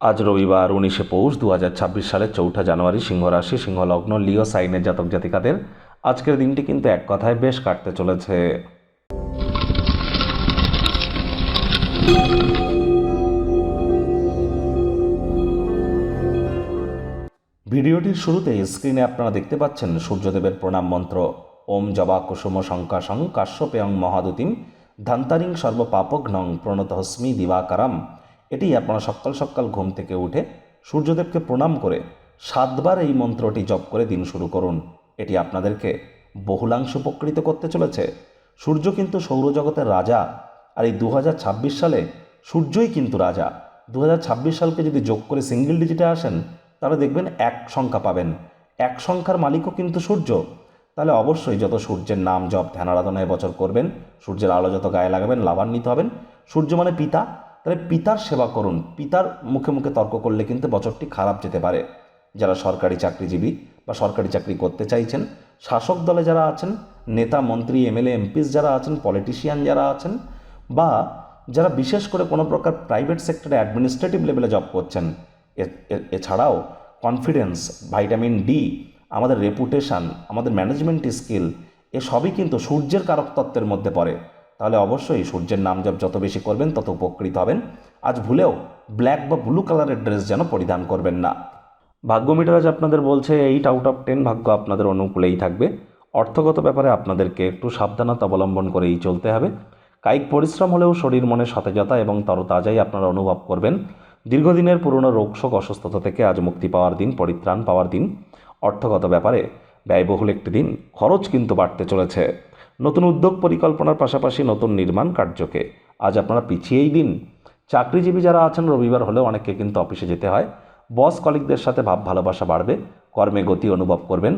আজ রবিবার 19শে পৌষ 2026 সালের 4 জানুয়ারি, সিংহ রাশি, সিংহ লগ্ন, লিও সাইনের জাতক জাতিকাদের আজকের দিনটি কিন্তু এক কথায় বেশ কাটতে চলেছে। ভিডিওটির শুরুতে স্ক্রিনে আপনারা দেখতে পাচ্ছেন সূর্যদেবের প্রণাম মন্ত্র। ওম জবা কুসুম শঙ্কাশং কাশ্যপেয়ং মহাদুতিম ধান্তারিং সর্বপাপঘ্নং প্রণতহস্মি দিবাকারাম। এটি আপনারা সকাল সকাল ঘুম থেকে উঠে সূর্যদেবকে প্রণাম করে 7 বার এই মন্ত্রটি জপ করে দিন শুরু করুন। এটি আপনাদেরকে বহুলাংশ উপকৃত করতে চলেছে। সূর্য কিন্তু সৌরজগতের রাজা, আর এই 2026 সালে সূর্যই কিন্তু রাজা। 2026 সালকে যদি যোগ করে সিঙ্গেল ডিজিটে আসেন তাহলে দেখবেন 1 সংখ্যা পাবেন। 1 সংখ্যার মালিকও কিন্তু সূর্য। তাহলে অবশ্যই যত সূর্যের নাম জপ ধ্যান আরাধনা এবছর করবেন, সূর্যের আলো যত গায়ে লাগাবেন লাভান্বিত হবেন। সূর্য মানে পিতা, তাহলে পিতার সেবা করুন। পিতার মুখে মুখে তর্ক করলে কিন্তু বছরটি খারাপ যেতে পারে। যারা সরকারি চাকরিজীবী বা সরকারি চাকরি করতে চাইছেন, শাসক দলে যারা আছেন, নেতা মন্ত্রী এমএলএ এমপিস যারা আছেন, পলিটিশিয়ান যারা আছেন, বা যারা বিশেষ করে কোনো প্রকার প্রাইভেট সেক্টরে অ্যাডমিনিস্ট্রেটিভ লেভেলে জব করছেন, এছাড়াও কনফিডেন্স, ভাইটামিন ডি, আমাদের রেপুটেশন, আমাদের ম্যানেজমেন্ট স্কিল, এসবই কিন্তু সূর্যের কারকতত্ত্বের মধ্যে পড়ে। তাহলে অবশ্যই সূর্যের নাম জপ যত বেশি করবেন তত উপকৃত হবেন। আজ ভুলেও ব্ল্যাক বা ব্লু কালারের ড্রেস যেন পরিধান করবেন না। ভাগ্য মিটার আজ আপনাদের বলছে 8 আউট অফ 10 ভাগ্য আপনাদের অনুকূলেই থাকবে। অর্থগত ব্যাপারে আপনাদেরকে একটু সাবধানতা অবলম্বন করেই চলতে হবে। কায়িক পরিশ্রম হলেও শরীর মনে সতেজতা এবং তরতাজাই আপনারা অনুভব করবেন। দীর্ঘদিনের পুরনো রোগশোক অসুস্থতা থেকে আজ মুক্তি পাওয়ার দিন, পরিত্রাণ পাওয়ার দিন। অর্থগত ব্যাপারে ব্যয়বহুল একটি দিন, খরচ কিন্তু বাড়তে চলেছে। নতুন উদ্যোগ পরিকল্পনার পাশাপাশি নতুন নির্মাণ কার্যকে আজ আপনারা পিছিয়েই দিন। চাকরিজীবী যারা আছেন, রবিবার হলেও অনেককে কিন্তু অফিসে যেতে হয়। বস কলিগদের সাথে ভাব ভালোবাসা বাড়বে, কর্মে গতি অনুভব করবেন।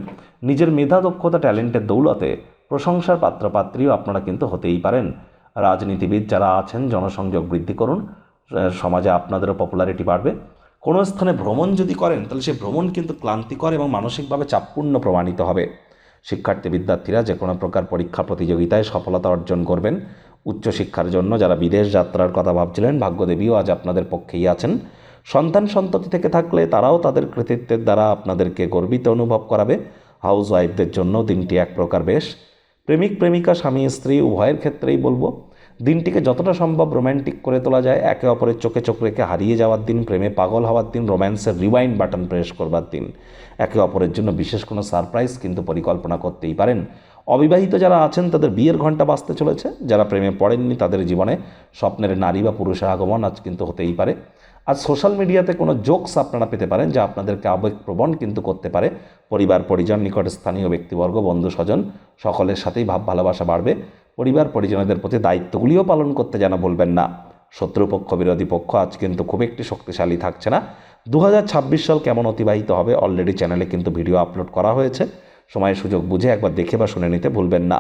নিজের মেধা দক্ষতা ট্যালেন্টের দৌলতে প্রশংসার পাত্রপাত্রীও আপনারা কিন্তু হতেই পারেন। রাজনীতিবিদ যারা আছেন, জনসংযোগ বৃদ্ধি করুন, সমাজে আপনাদেরও পপুলারিটি বাড়বে। কোনো স্থানে ভ্রমণ যদি করেন তাহলে সেই ভ্রমণ কিন্তু ক্লান্তিকর এবং মানসিকভাবে চাপপূর্ণ প্রমাণিত হবে। শিক্ষার্থী বিদ্যার্থীরা যে কোনো প্রকার পরীক্ষা প্রতিযোগিতায় সফলতা অর্জন করবেন। উচ্চশিক্ষার জন্য যারা বিদেশ যাত্রার কথা ভাবছিলেন, ভাগ্যদেবীও আজ আপনাদের পক্ষেই আছেন। সন্তান সন্ততি থেকে থাকলে তারাও তাদের কৃতিত্বের দ্বারা আপনাদেরকে গর্বিত অনুভব করাবে। হাউস ওয়াইফদের জন্য দিনটি এক প্রকার বেশ। প্রেমিক প্রেমিকা, স্বামী স্ত্রী উভয়ের ক্ষেত্রেই বলবো দিনটিকে যতটা সম্ভব রোম্যান্টিক করে তোলা যায়। একে অপরের চোখে চোখ রেখে হারিয়ে যাওয়ার দিন, প্রেমে পাগল হওয়ার দিন, রোম্যান্সের রিওয়াইন্ড বাটন প্রেস করবার দিন। একে অপরের জন্য বিশেষ কোনো সারপ্রাইজ কিন্তু পরিকল্পনা করতেই পারেন। অবিবাহিত যারা আছেন তাদের বিয়ের ঘণ্টা বাজতে চলেছে। যারা প্রেমে পড়েননি তাদের জীবনে স্বপ্নের নারী বা পুরুষের আগমন আজ কিন্তু হতেই পারে। আজ সোশ্যাল মিডিয়াতে কোনো জোকস আপনারা পেতে পারেন যা আপনাদেরকে আবেগপ্রবণ কিন্তু করতে পারে। পরিবার পরিজন, নিকট স্থানীয় ব্যক্তিবর্গ, বন্ধু স্বজন সকলের সাথেই ভাব ভালোবাসা বাড়বে। পরিবার পরিজনদের প্রতি দায়িত্বগুলিও পালন করতে যেন বলবেন না। শত্রুপক্ষ, বিরোধী পক্ষ আজ কিন্তু খুব একটি শক্তিশালী থাকছে না। 2026 সাল কেমন অতিবাহিত হবে অলরেডি চ্যানেলে কিন্তু ভিডিও আপলোড করা হয়েছে। সময় সুযোগ বুঝে একবার দেখে বা শুনে নিতে ভুলবেন না।